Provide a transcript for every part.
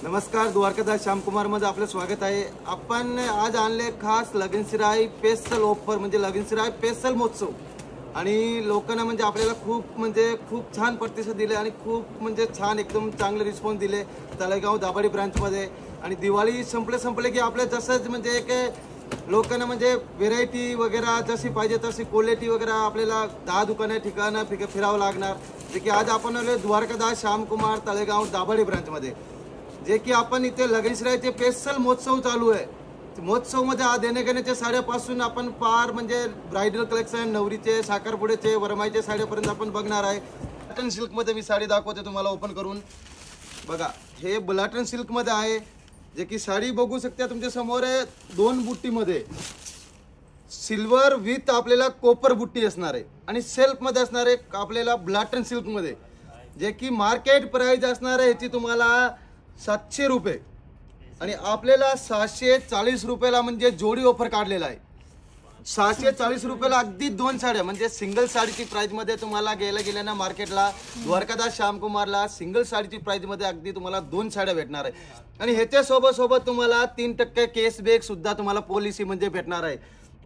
नमस्कार, द्वारकादास श्यामकुमार मध्ये आपलं स्वागत आहे। आपण आज आणले खास लगनशिराई स्पेशल ऑफर म्हणजे लगनशिराई स्पेशल महोत्सव आणि लोकांना म्हणजे आपल्याला खूप छान प्रतिसाद दिले आणि खूप छान एकदम चांगले रिस्पॉन्स दिले तळेगाव दाभाडे ब्रांच मध्ये। आणि दिवाळी संपले की आपल्या जसंच म्हणजे एक लोकांना म्हणजे व्हेरायटी वगैरे जशी पाहिजे तशी क्वालिटी वगैरे आपल्याला 10 दुकाने ठिकाणं फिरावं लागणार। जे की आज आपण आलो द्वारकादास श्यामकुमार तळेगाव दाभाडे ब्रांच मध्ये, जे की आपण इथे लगनशिराईचे स्पेशल महोत्सव चालू आहे। महोत्सव मध्ये आज देणे घेण्याच्या साड्यापासून आपण पार म्हणजे ब्राइडल कलेक्शन, नवरीचे, साखरपुड्याचे, वरमाईचे साड्यापर्यंत आपण बघणार आहे। ब्लाटन सिल्क मध्ये मी साडी दाखवते तुम्हाला ओपन करून बघा। हे ब्लाटन सिल्क मध्ये आहे, जे की साडी बघू शकता तुमच्या समोर आहे। 2 बुट्टी मध्ये सिल्वर विथ आपल्याला कॉपर बुट्टी असणार आहे आणि सेल्फ मध्ये असणार आहे आपल्याला ब्लाटन सिल्क मध्ये, जे की मार्केट प्राइस असणार आहे याची तुम्हाला 700 रुपये आणि आपल्याला 640 रुपयाला म्हणजे जोडी ऑफर काढलेला आहे। 640 रुपयाला अगदी 2 साड्या म्हणजे सिंगल साडीची प्राइस मध्ये तुम्हाला गेल्या मार्केटला द्वारकादास श्यामकुमारला सिंगल साडीची प्राइस मध्ये अगदी तुम्हाला 2 साड्या भेटणार आहे। आणि ह्याच्या सोबत तुम्हाला 3% कॅशबॅक सुद्धा तुम्हाला पॉलिसी म्हणजे भेटणार आहे।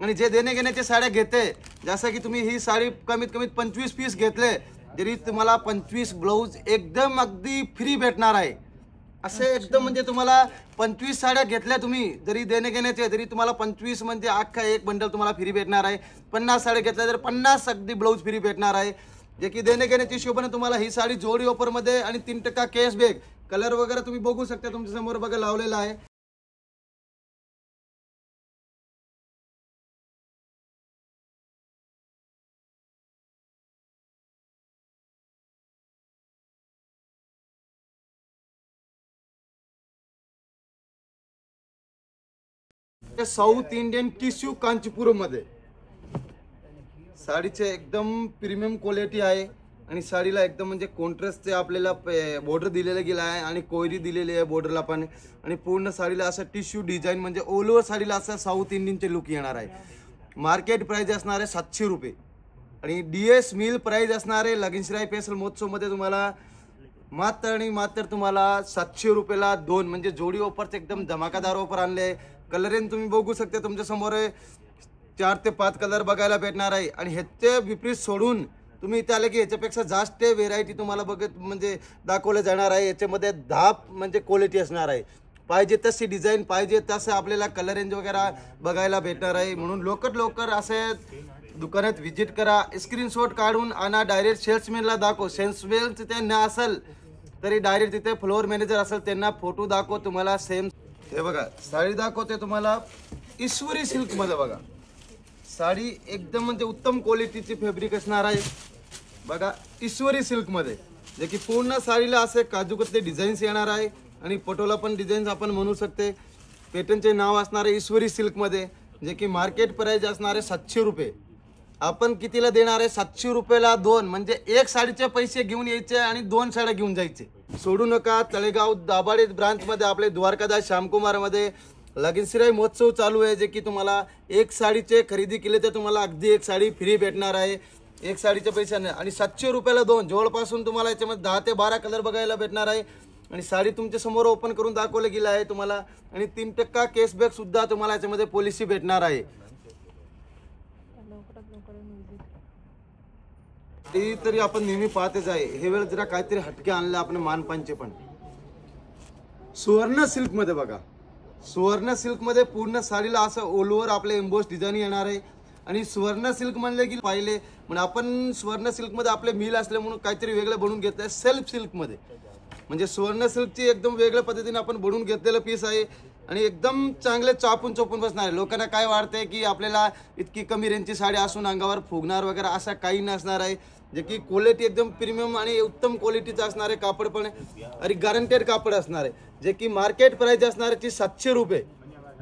आणि जे देणे घेण्याच्या साड्या घेते, जसं की तुम्ही ही साडी कमीत 25 पीस घेतले तरी तुम्हाला 25 ब्लाउज एकदम अगदी फ्री भेटणार आहे। असे एकदम म्हणजे तुम्हाला 25 साड्या घेतल्या तुम्ही जरी देणे घेण्याचे तरी तुम्हाला 25 म्हणजे अख्खा एक बंडल तुम्हाला फ्री भेटणार आहे। 50 साड्या घेतल्या तर 50 अगदी ब्लाउज फ्री भेटणार आहे। जे की देणे घेण्याच्या हिशोबाने तुम्हाला ही साडी जोडी ऑफर मध्ये आणि 3% कॅशबॅक। कलर वगैरे तुम्ही बघू शकता तुमच्या समोर बघा लावलेला आहे। साउथ इंडियन टिश्यू कांचीपुरम मध्ये साडीचे एकदम प्रीमियम क्वालिटी आहे आणि साडीला एकदम म्हणजे कॉन्ट्रास्टचे आपल्याला बॉर्डर दिलेले गेला आहे आणि कोयरी दिलेली आहे बॉर्डरला पण। आणि पूर्ण साडीला असं टिश्यू डिझाईन म्हणजे ऑल ओव्हर साडीला असं साऊथ इंडियनचे लुक येणार आहे। मार्केट प्राइस असणार आहे 700 रुपये आणि DS मिल प्राइस असणार आहे लगनशिराई स्पेशल महोत्सव मध्ये तुम्हाला मात्र तुम्हाला 700 रुपयाला 2 म्हणजे जोडी ऑफरचे एकदम धमाकादार ऑफर आणले आहे। कलरेन तुम्ही बघू शकता तुमच्या समोर 4 ते 5 कलर बघायला भेटणार आहे। आणि ह्याचे विपरीत सोडून तुम्ही इथे आले की ह्याच्यापेक्षा जास्त व्हेरायटी तुम्हाला म्हणजे दाखवले जाणार आहे। याच्यामध्ये 10 म्हणजे क्वालिटी असणार आहे, पाहिजे तशी डिझाईन पाहिजे तसं आपल्याला कलर रेंज वगैरे बघायला भेटणार आहे। म्हणून लवकर असे दुकानात व्हिजिट करा, स्क्रीनशॉट काढून आणा, डायरेक्ट सेल्समॅनला दाखव। सेल्समॅन तिथे न असेल तरी डायरेक्ट तिथे फ्लोअर मॅनेजर असेल त्यांना फोटो दाखव तुम्हाला सेम। हे बघा साडी दाखवते तुम्हाला ईश्वरी सिल्क मध्ये बघा। साडी एकदम म्हणजे उत्तम क्वालिटीची फॅब्रिक असणार आहे बघा ईश्वरी सिल्क मध्ये, जे की पूर्ण साडीला असे काजूकतले डिझाईन्स येणार आहे आणि पटोला पण डिझाईन्स आपण म्हणू शकते। पॅटर्नचे नाव असणार आहे ईश्वरी सिल्क मध्ये, जे की मार्केट प्राइस असणार आहे 700 रुपये। आपण कितीला देणार आहे? 700 रुपयाला 2 म्हणजे एक साडीचे पैसे घेऊन यायचे आणि 2 साड्या घेऊन जायचे। सोडू नका, तळेगाव दाभाडे ब्रांच मध्ये आपले द्वारकादास श्यामकुमार मध्ये लगनशिराई महोत्सव चालू आहे, जे की तुम्हाला एक साडीचे खरेदी केले तर तुम्हाला अगदी एक साडी फ्री भेटणार आहे, एक साडीचे पैसे आणि 700 रुपयाला 2 जवळपासून तुम्हाला याच्यामध्ये 10 ते 12 कलर बघायला भेटणार आहे। आणि साडी तुमच्या समोर ओपन करून दाखवलं गेलं आहे तुम्हाला आणि 3% कॅशबॅक सुद्धा तुम्हाला याच्यामध्ये पॉलिसी भेटणार आहे। तरी आपण नेहमी पाहतेच आहे, हे वेळ जरा काहीतरी हटके आणले आपण मानपांचे पण। सुवर्ण सिल्क मध्ये बघा, सुवर्ण सिल्क मध्ये पूर्ण साडीला असं ऑल ओव्हर आपले एम्बोस डिझाईन येणार आहे। आणि सुवर्ण सिल्क म्हणले की पाहिले म्हणून आपण सुवर्ण सिल्क मध्ये आपले मिल असले म्हणून काहीतरी वेगळं बनवून घेतलंय सेल्फ सिल्क मध्ये, म्हणजे सुवर्ण सिल्कची एकदम वेगळ्या पद्धतीने आपण बनवून घेतलेलं पीस आहे आणि एकदम चांगले चोपून बसणार आहे। लोकांना काय वाटतंय की आपल्याला इतकी कमी रेंजची साडी असून अंगावर फुगणार वगैरे असं काही नसणार आहे, जे की क्वालिटी एकदम प्रीमियम आणि उत्तम क्वालिटीचं असणार आहे। कापड पण आणि गॅरंटेड कापड असणार आहे, जे की मार्केट प्राइस असणार आहे 700 रुपये।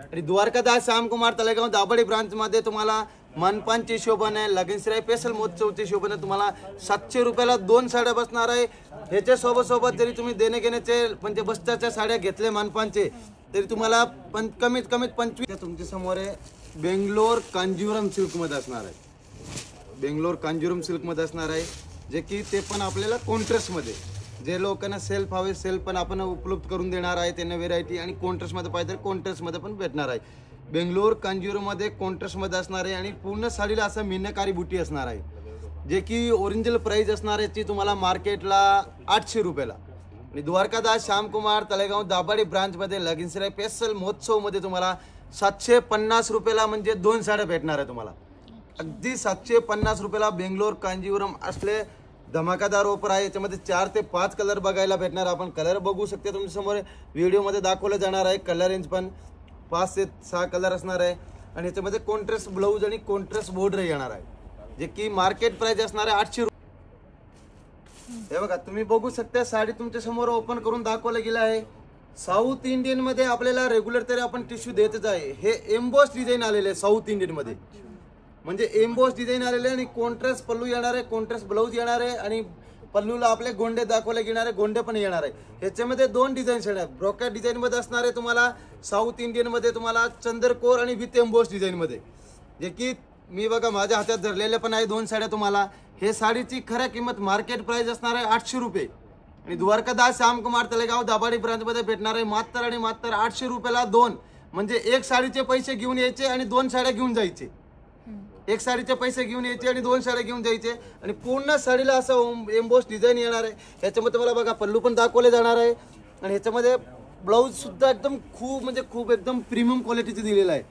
आणि द्वारकादास श्यामकुमार तळेगाव दाभाडे ब्रांच मध्ये तुम्हाला मनपानच्या हिशोबाने लगनशिराई स्पेशल महोत्सवच्या हिशोबाने तुम्हाला 700 रुपयाला 2 साड्या बसणार आहे। ह्याच्या सोबत जरी तुम्ही देणे घेण्याचे म्हणजे बस्ताच्या साड्या घेतले मनपानचे तरी तुम्हाला कमीत 25 तुमच्या समोर आहे बेंगलोर कांजीवरम सिल्क मध्ये असणार आहे। बेंगलोर कांजीवरम सिल्क मध्ये असणार आहे, जे की ते पण आपल्याला कॉन्ट्रास्ट मध्ये जे लोकांना सेल्फ हवे सेल्फ पण आपण उपलब्ध करून देणार आहे त्यांना व्हेरायटी. आणि कॉन्ट्रास्टमध्ये पाहिजे तर कॉन्ट्रास्टमध्ये पण भेटणार आहे. बेंगलोर कांजीवरममध्ये कॉन्ट्रास्टमध्ये असणार आहे आणि पूर्ण साडीला असं मीनाकारी बुटी असणार आहे, जे की ओरिजिनल प्राइस असणार आहे ती तुम्हाला मार्केटला 800 रुपयाला. आणि द्वारकादास श्यामकुमार तळेगाव दाभाडे ब्रांचमध्ये लगीनसराई स्पेशल महोत्सवमध्ये तुम्हाला 750 रुपयाला म्हणजे 2 साड्या भेटणार आहे तुम्हाला. अगदी 750 रुपयाला बेंगलोर कांजीवरम असले धमाकादार ऑफर आहे. याच्यामध्ये 4 ते 5 कलर बघायला भेटणार. आपण कलर बघू शकते तुमच्या समोर व्हिडिओमध्ये दाखवलं जाणार आहे. कलर रेंज पण 5 ते 6 कलर असणार आहे. आणि याच्यामध्ये कॉन्ट्रास्ट ब्लाऊज आणि कॉन्ट्रास्ट बॉर्डर येणार आहे, जे की मार्केट प्राइस असणार आहे 800 रुपये. हे बघा तुम्ही बघू शकता साडी तुमच्या समोर ओपन करून दाखवलं गेलं आहे. साऊथ इंडियन मध्ये आपल्याला रेग्युलर तरी आपण टिश्यू देतच आहे. हे एम्बॉस डिझाईन आलेले आहे साऊथ इंडियन मध्ये, म्हणजे एम्बॉस डिझाईन आलेले आणि कॉन्ट्रास्ट पल्लू येणार आहे, कॉन्ट्रास्ट ब्लाऊज येणार आहे आणि पल्लूला आपले गोंडे दाखवले घेणार आहे, गोंडे पण येणार आहे. ह्याच्यामध्ये 2 डिझाईन्स येणार. ब्रोकेट डिझाईन मध्ये असणार आहे तुम्हाला साऊथ इंडियन मध्ये, तुम्हाला चंद्रकोर आणि विथ एम्बॉस डिझाईन मध्ये, जे की मी बघा माझ्या हातात धरलेले पण आहे 2 साड्या तुम्हाला. हे साडीची खऱ्या किंमत मार्केट प्राइस असणार आहे 800 रुपये. आणि द्वारकादास श्यामकुमार तळेगाव दाभाडे ब्रांचमध्ये भेटणार आहे मात्र आणि मात्र 800 रुपयाला 2. म्हणजे एक साडीचे पैसे घेऊन यायचे आणि 2 साड्या घेऊन जायचे. एक साडीचे पैसे घेऊन यायचे आणि 2 साड्या घेऊन जायचे. आणि पूर्ण साडीला असं एम्बॉस डिझाईन येणार आहे. ह्याच्यामध्ये तुम्हाला बघा पल्लू पण दाखवले जाणार आहे. आणि ह्याच्यामध्ये ब्लाऊज सुद्धा एकदम खूप म्हणजे खूप एकदम प्रीमियम क्वालिटीचे दिलेलं आहे.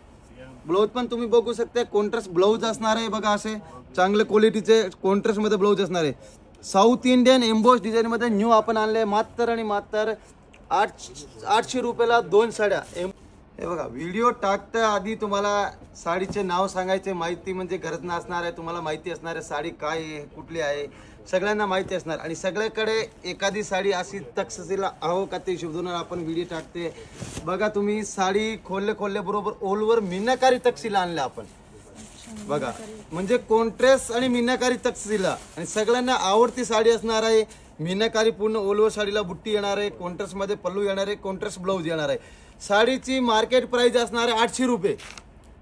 ब्लाऊज पण तुम्ही बघू शकता कॉन्ट्रास्ट ब्लाऊज असणार आहे बघा, असे चांगले क्वालिटीचे कॉन्ट्रास्ट मध्ये ब्लाऊज असणार आहे. साऊथ इंडियन एम्बॉस डिझाईन मध्ये न्यू आपण आणले मात्र आणि मात्र 800 रुपयाला 2 साड्या. हे बघा व्हिडिओ टाकता आधी तुम्हाला साडीचे नाव सांगायचे, माहिती म्हणजे गरज नसणार आहे. तुम्हाला माहिती असणार आहे साडी काय आहे कुठली आहे सगळ्यांना माहिती असणार. आणि सगळ्याकडे एखादी साडी अशी तक्षशिला आहो का ते शोधून आपण व्हिडिओ टाकते. बघा तुम्ही साडी खोलले बरोबर ऑल ओव्हर मीनाकारी तक्षशिला आणल्या आपण बघा, म्हणजे कॉन्ट्रास्ट आणि मीनाकारी तक्षशिला. आणि सगळ्यांना आवडती साडी असणार आहे. मीनाकारी पूर्ण ऑल ओव्हर साडीला बुट्टी येणार आहे, कॉन्ट्रास्ट मध्ये पल्लू येणार आहे, कॉन्ट्रास्ट ब्लाऊज येणार आहे. साडीची मार्केट प्राइस असणार आहे 800 रुपये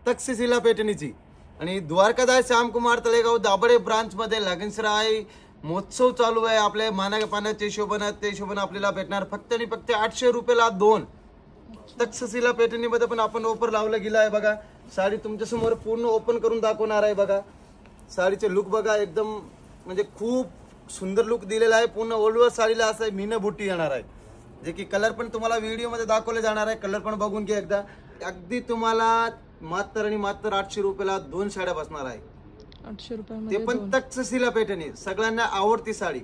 तक्षशिला पॅटर्नची. आणि द्वारकादास श्यामकुमार तळेगाव दाभाडे ब्रांच मध्ये लगीनसराई महोत्सव चालू आहे. आपल्या मानापानाच्या हिशोबाने ते हिशोबाने आपल्याला भेटणार फक्त आणि फक्त 800 रुपयाला 2. तक्षशिला पॅटर्न मध्ये पण आपण ऑफर लावला गेला आहे बघा. साडी तुमच्या समोर पूर्ण ओपन करून दाखवणार आहे बघा. साडीचे लुक बघा एकदम म्हणजे खूप सुंदर लुक दिलेला आहे. पूर्ण ऑल ओव्हर साडीला असं मीना बुट्टी येणार आहे, जे की कलर पण तुम्हाला व्हिडिओ मध्ये दाखवले जाणार आहे. कलर पण बघून घ्या एकदा. अगदी तुम्हाला मात्र आणि मात्र 800 रुपयाला 2 साड्या बसणार आहे. 800 रुपये ते पण तक्षशिला पैठणी, सगळ्यांना आवडती साडी.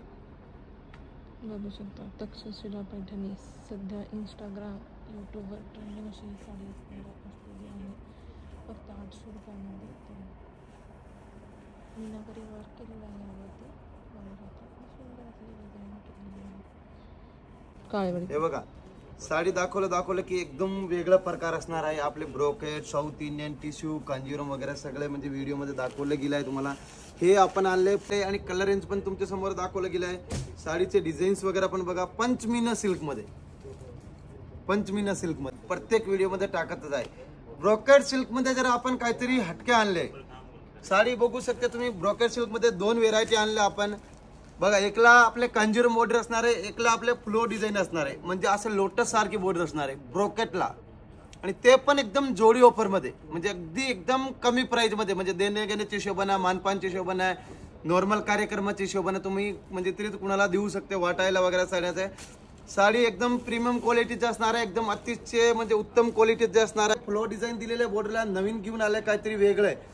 बघू शकता तक्षशिला पैठणी सध्या इंस्टाग्राम यूट्यूबवर ट्रेंडिंग अशी साडी असलेली आहे. फक्त 800 रुपयामध्ये मीनाकारी वर्क केलेलं आहे यावरती. सुंदर असलेली डिझाईन केलेली आहे. काळेवाडी हे बघा साडी दाखवलं की एकदम वेगळा प्रकार असणार आहे. आपले brocade South Indian tissue Kanjivaram वगैरे सगळे म्हणजे व्हिडिओ मध्ये दाखवलं गेलं आहे तुम्हाला. हे आपण आणले आणि कलर रेंज पण तुमच्या समोर दाखवलं गेलं आहे. साडीचे डिझाईन्स वगैरे पण बघा पंचमीना सिल्क मध्ये प्रत्येक व्हिडिओ मध्ये टाकतच आहे. ब्रोकेट सिल्क मध्ये जर आपण काहीतरी हटके आणले साडी बघू शकता तुम्ही. ब्रोकेट सिल्क मध्ये 2 व्हेरायटी आणल्या आपण बघा. एकला आपले कांजीवरम बॉर्डर असणार आहे, एकला आपले फ्लो डिझाईन असणार आहे, म्हणजे असं लोटस सारखी बॉर्डर असणार आहे ब्रोकेटला. आणि ते पण एकदम जोडी ऑफर मध्ये, म्हणजे अगदी एकदम कमी प्राइस मध्ये, म्हणजे देणे घेण्याची हिशोबाने मानपानची हिशोबाने नॉर्मल कार्यक्रमाच्या हिशोबाने तुम्ही म्हणजे तरी कुणाला देऊ शकते वाटायला वगैरे साड्याचे. साडी एकदम प्रीमियम क्वालिटीची असणार आहे, एकदम अतिशय म्हणजे उत्तम क्वालिटीचे असणार आहे. फ्लो डिझाईन दिलेल्या बॉर्डरला नवीन घेऊन आले काहीतरी वेगळं आहे.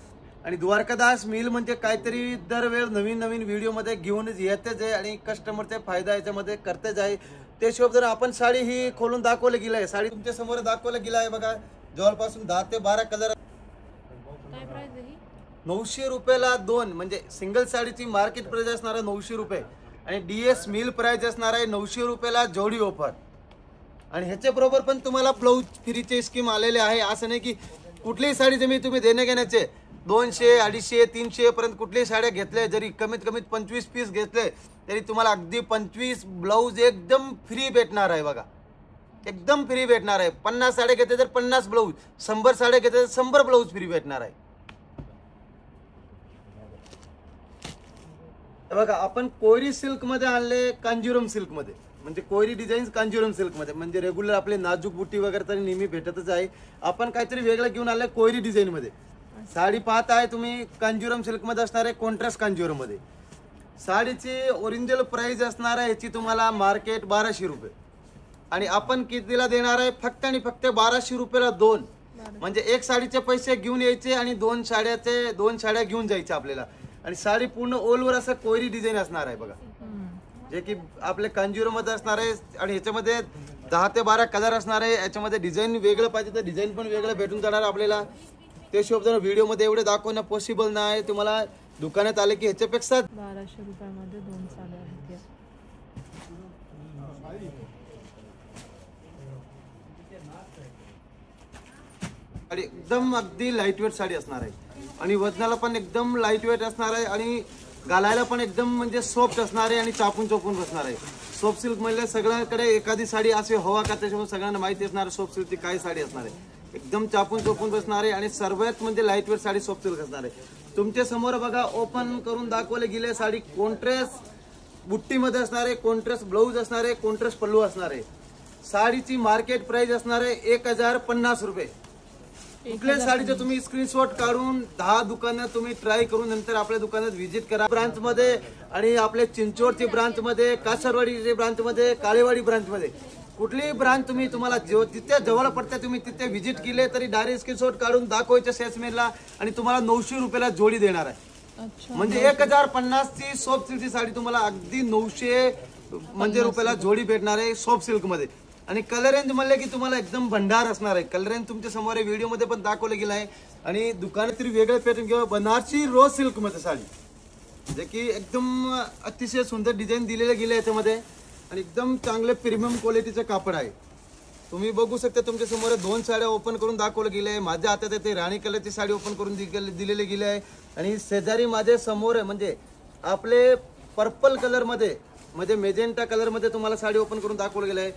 आणि द्वारकादास मिल म्हणजे काहीतरी दरवेळ नवीन व्हिडिओ मध्ये घेऊनच येतेच आहे आणि कस्टमरचा फायदा याच्यामध्ये करतेच आहे. ते शोभ जर आपण साडी ही खोलून दाखवलं गेलं आहे. साडी तुमच्या समोर दाखवलं गेलं आहे बघा. जवळपासून 10 ते 12 कलर. काय प्राइस आहे? 900 रुपयाला 2, म्हणजे सिंगल साडीची मार्केट प्राइस असणार आहे 900 रुपये. आणि DS मिल प्राइस असणार आहे 900 रुपयाला जोडी ऑफर. आणि ह्याच्या बरोबर पण तुम्हाला ब्लाऊज फ्रीचे स्कीम आलेले आहे. असं नाही की कुठलीही साडी तुम्ही देणे घेण्याचे 200, 250, 300 पर्यंत कुठलीही साड्या घेतल्या, जरी कमीत 25 पीस घेतले तरी तुम्हाला अगदी 25 ब्लाऊज एकदम फ्री भेटणार आहे बघा. एकदम फ्री भेटणार आहे. 50 साड्या घेतले तर 50 ब्लाऊज, 100 साड्या घेतले तर 100 ब्लाऊज फ्री भेटणार आहे. बघा आपण कोयरी सिल्क मध्ये आणले कांजीवरम सिल्क मध्ये, म्हणजे कोयरी डिझाईन कांजीवरम सिल्क मध्ये, म्हणजे रेग्युलर आपले नाजूक बुट्टी वगैरे तरी नेहमी भेटतच आहे. आपण काहीतरी वेगळं घेऊन आले कोयरी डिझाईन मध्ये. साडी पाहत आहे तुम्ही कांजीवरम सिल्क मध्ये असणार आहे, कॉन्ट्रास्ट कांजीवरम मध्ये. साडीची ओरिजिनल प्राइस असणार आहे याची तुम्हाला मार्केट 1200 रुपये आणि आपण कितीला देणार आहे? फक्त आणि फक्त 1200 रुपयाला 2. म्हणजे एक साडीचे पैसे घेऊन यायचे आणि 2 साड्या घेऊन जायचे आपल्याला. आणि साडी पूर्ण ओलवर असं कोयरी डिझाईन असणार आहे बघा, जे की आपले कांजीवरम मध्ये असणार आहे. आणि ह्याच्यामध्ये 10 ते 12 कलर असणार आहे. याच्यामध्ये डिझाईन वेगळं पाहिजे तर डिझाईन पण वेगळं भेटून जाणार आपल्याला. ते शोभ व्हिडिओ मध्ये एवढे दाखवणं पॉसिबल नाही. तुम्हाला दुकानात आले की ह्याच्यापेक्षा 1200 रुपयामध्ये 2 साड्या आहेत या. आणि एकदम अगदी लाईट वेट साडी असणार आहे आणि वजनाला पण एकदम लाईट वेट असणार आहे आणि घालायला पण एकदम म्हणजे सॉफ्ट असणार आहे आणि चापून बसणार आहे. सॉफ्ट सिल्क म्हणजे सगळ्यांकडे एखादी साडी असे हवा का, त्याच्यामुळे सगळ्यांना माहिती असणार सॉफ्ट सिल्कची काय साडी असणार आहे. एकदम चापून बसणार आहे आणि सर्वात म्हणजे light weight sari soft silk असणार आहे. तुमच्या समोर बघा ओपन करून दाखवले गेले साडी कॉन्ट्रास्ट बुट्टीमध्ये असणार आहे, कॉन्ट्रास्ट ब्लाऊज असणार आहे, कॉन्ट्रास्ट पल्लू असणार आहे. साडीची मार्केट प्राइस असणार आहे 1050 रुपये. कुठल्या साडीचे तुम्ही स्क्रीनशॉट काढून 10 दुकानात तुम्ही ट्राय करून नंतर आपल्या दुकानात व्हिजिट करा. ब्रांच मध्ये आणि आपल्या चिंचवडची ब्रांच मध्ये, कासरवाडी ब्रांच मध्ये, काळेवाडी ब्रांच मध्ये, कुठलीही ब्रांच तुम्हाला तिथे जवळ पडते तुम्ही तिथे व्हिजिट केले तरी डायरेक्ट स्क्रीनशॉट काढून दाखवायच्या सेल्समॅनला आणि तुम्हाला 900 रुपयाला जोडी देणार आहे. म्हणजे 1050 ची सॉफ्ट सिल्कची साडी तुम्हाला अगदी 900 म्हणजे रुपयाला जोडी भेटणार आहे सॉफ्ट सिल्क मध्ये. आणि कलर रेंज म्हणले की तुम्हाला एकदम भंडार असणार आहे. कलर रेंज तुमच्या समोर व्हिडिओ मध्ये पण दाखवलं गेलं आहे. आणि दुकानात तरी वेगळे पॅटर्न किंवा बनारसी रोज सिल्क मध्ये साडी, जे की एकदम अतिशय सुंदर डिझाईन दिलेले गेले याच्यामध्ये आणि एकदम चांगले प्रीमियम क्वालिटीचं कापड आहे. तुम्ही बघू शकता तुमच्या समोर 2 साड्या ओपन करून दाखवलं गेले आहे. माझ्या हातात आहे ते राणी कलरची साडी ओपन करून दिलेले गेले आहे आणि शेजारी माझ्या समोर आहे म्हणजे आपले पर्पल कलर मध्ये म्हणजे मेजेंटा कलर मध्ये तुम्हाला साडी ओपन करून दाखवलं गेलं आहे.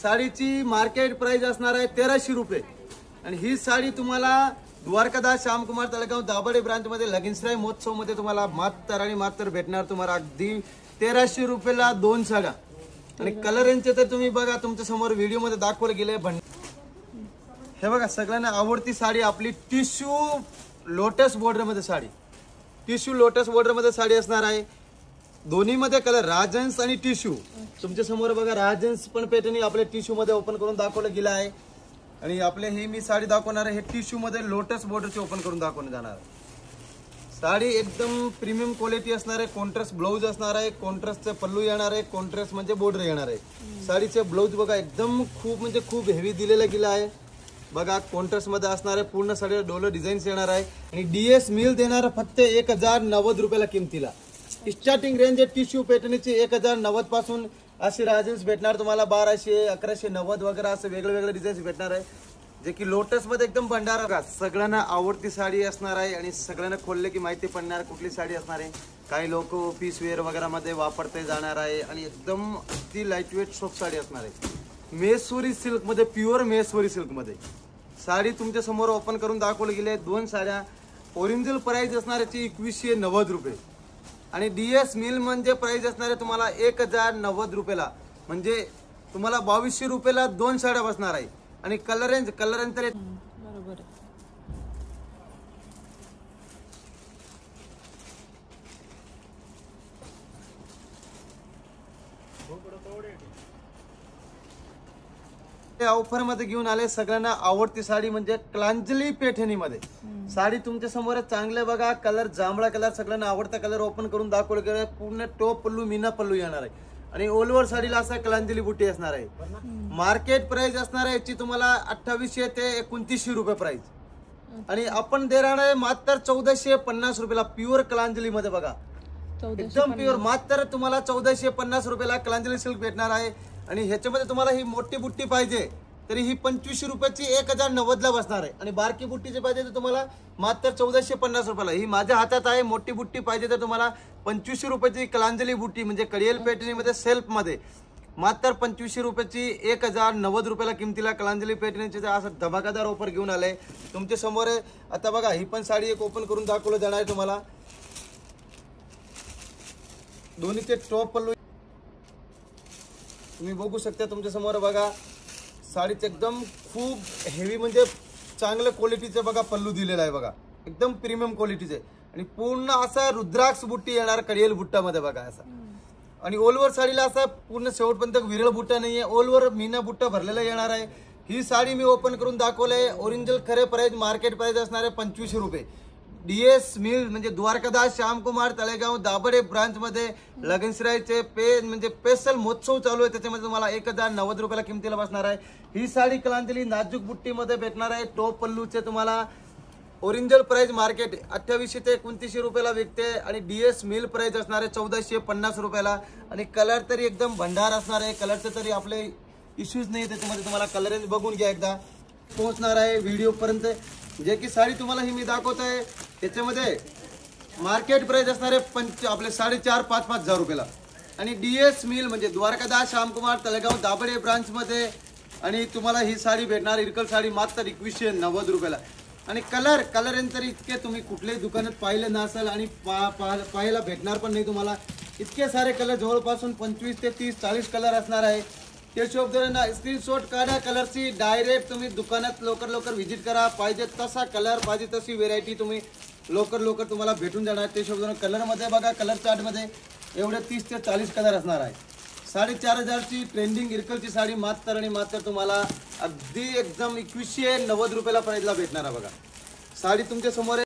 साडीची मार्केट प्राइस असणार आहे 1300 रुपये आणि ही साडी तुम्हाला द्वारकादास श्यामकुमार तळेगाव दाभाडे ब्रांच मध्ये लगीनसराई महोत्सव मध्ये तुम्हाला मात्र भेटणार. तुम्हाला अगदी 1300 रुपयाला 2 साड्या. आणि कलर यांचे तर तुम्ही बघा तुमच्या समोर व्हिडिओ मध्ये दाखवलं गेले. हे बघा सगळ्यांना आवडती साडी आपली टिश्यू लोटस बॉर्डर मध्ये साडी, टिश्यू लोटस बॉर्डर मध्ये साडी असणार आहे. दोन्ही मध्ये कलर राजन्स आणि टिश्यू. तुमच्या समोर बघा राजन्स पण पॅटर्न आपल्या टिश्यू मध्ये ओपन करून दाखवलं गेलं आहे. आणि आपले ही मी साडी दाखवणार आहे हे टिश्यू मध्ये लोटस बॉर्डरची ओपन करून दाखवण्यात जाणार आहे. साडी एकदम प्रीमियम क्वालिटी असणार आहे. कॉन्ट्रास्ट ब्लाऊज असणार आहे, कॉन्ट्रास्टचे पल्लू येणार आहे, कॉन्ट्रास्ट म्हणजे बॉर्डर येणार आहे. साडीचे ब्लाऊज बघा एकदम खूप हेवी दिलेलं गेलं आहे. बघा कॉन्ट्रास्ट मध्ये असणार आहे. पूर्ण साडीला डोलर डिझाईन्स येणार आहे आणि DS मिल देणार फक्त 1090 रुपयाला किमतीला. स्टार्टिंग रेंज आहे टिश्यू पॅटर्नची 1090 पासून असे राजन्स भेटणार तुम्हाला 1200, 1190 वगैरे असं वेगवेगळे डिझाईन्स भेटणार आहे, जे की लोटस मध्ये एकदम भंडारा. का सगळ्यांना आवडती साडी असणार आहे आणि सगळ्यांना खोलले की माहिती पडणार कुठली साडी असणार आहे. काही लोक ऑफिस वेअर वगैरे मध्ये वापरते जाणार आहे आणि एकदम ती लाईट वेट सॉफ्ट साडी असणार आहे. महेश्वरी सिल्क मध्ये, प्युअर महेश्वरी सिल्क मध्ये साडी तुमच्या समोर ओपन करून दाखवले गेले. 2 साड्या ओरिजिनल प्राइस असणार याची 2190 रुपये आणि DS मिल म्हणजे प्राइस असणार आहे तुम्हाला 1090 रुपयाला. म्हणजे तुम्हाला 2200 रुपयाला 2 साड्या बसणार आहे. आणि कलर रेंज तर बरोबर. ऑफर मध्ये घेऊन आले सगळ्यांना आवडती साडी म्हणजे कलांजली पैठणी मध्ये साडी तुमच्या समोर चांगले बघा. कलर जांभळा कलर सगळ्यांना आवडता कलर ओपन करून दाखवलं गेलं. पूर्ण टॉप पल्लू मीना पल्लू येणार आहे आणि ऑल ओव्हर साडीला असा कलांजली बुट्टी असणार आहे. मार्केट प्राइस असणार आहे याची तुम्हाला 2800 ते 2900 रुपये प्राइस आणि आपण देणार आहे मात्र 1450 रुपयाला प्युअर कलांजली मध्ये. बघा एकदम प्युअर मात्र तुम्हाला 1450 रुपयाला कलांजली सिल्क भेटणार आहे. आणि ह्याच्यामध्ये तुम्हाला ही मोठी बुट्टी पाहिजे तरी ही 2500 रुपयाची 1090 ला बसणार आहे आणि बारकी बुट्टीची पाहिजे तर तुम्हाला मात्र 1450 रुपयाला. ही माझ्या हातात आहे. मोठी बुट्टी पाहिजे तर तुम्हाला 2500 रुपयाची कलांजली बुट्टी म्हणजे कडियल पॅटर्न मध्ये सेल्फ मध्ये मात्र 2500 रुपयाची 1090 रुपयाला किमतीला कलांजली पॅटर्नचे असं धमाकादार ऑफर घेऊन आले तुमच्या समोर. आता बघा ही पण साडी एक ओपन करून दाखवलं जाणार आहे तुम्हाला. दोन्हीचे टॉप पल्लू तुम्ही बघू शकता तुमच्या समोर बघा. साडीचं एकदम खूप हेवी म्हणजे चांगल्या क्वालिटीचं बघा पल्लू दिलेला आहे बघा. एकदम प्रीमियम क्वालिटीचे आणि पूर्ण असा रुद्राक्ष बुट्टी येणार कडियल बुट्टामध्ये बघा असा. आणि ओलवर साडीला असा पूर्ण शेवटपर्यंत विरळ बुट्टा नाहीये, ओलवर मीना बुट्टा भरलेला येणार आहे. ही साडी मी ओपन करून दाखवलंय. ओरिजिनल खरे प्राइस मार्केट प्राइस असणार आहे 2500 रुपये. DS मिल म्हणजे द्वारकादास श्यामकुमार तळेगाव दाभडे ब्रांच मध्ये लगनसरायचे म्हणजे स्पेशल महोत्सव चालू आहे. त्याच्यामध्ये तुम्हाला 1090 रुपयाला किमतीला बसणार आहे. ही साडी कलांजली नाजूक बुट्टीमध्ये भेटणार आहे. टॉप पल्लूचे तुम्हाला ओरिजिनल प्राइस मार्केट 2800 ते 2900 रुपयाला विकते आणि DS मिल प्राइस असणार आहे 1450 रुपयाला. आणि कलर तरी एकदम भंडार असणार आहे. कलरचे तरी आपले इश्यूज नाही. त्याच्यामध्ये तुम्हाला कलर बघून घ्या एकदा. पोहोचणार आहे व्हिडिओ पर्यंत. जे की साडी तुम्हाला ही मी दाखवत आहे त्याच्यामध्ये मार्केट प्राइस असणार आहे आपले 4.5-5 हजार रुपयाला. आणि DS मिल म्हणजे द्वारकादास श्यामकुमार तळेगाव दाभडे ब्रांच मध्ये. आणि तुम्हाला ही साडी भेटणार इरकल साडी मात्र 2190 रुपयाला. आणि कलर तरी इतके तुम्ही कुठल्याही दुकानात पाहिले नसेल आणि पाहायला भेटणार पण नाही तुम्हाला. इतके सारे कलर जवळपासून 25 ते 30-40 कलर असणार आहे. ते शोधताना स्क्रीनशॉट काढा कलरची. डायरेक्ट तुम्ही दुकानात लवकर व्हिजिट करा. पाहिजे तसा कलर पाहिजे तशी व्हेरायटी तुम्ही लवकर तुम्हाला भेटून जाणार. ते शोधताना कलरमध्ये बघा कलर चार्टमध्ये एवढे 30 ते 40 कलर असणार आहे. 4500ची ट्रेंडिंग इरकलची साडी मात्र आणि मात्र तुम्हाला अगदी एकदम 2190 रुपयाला प्राइसला भेटणार आहे बघा. साडी तुमच्या समोर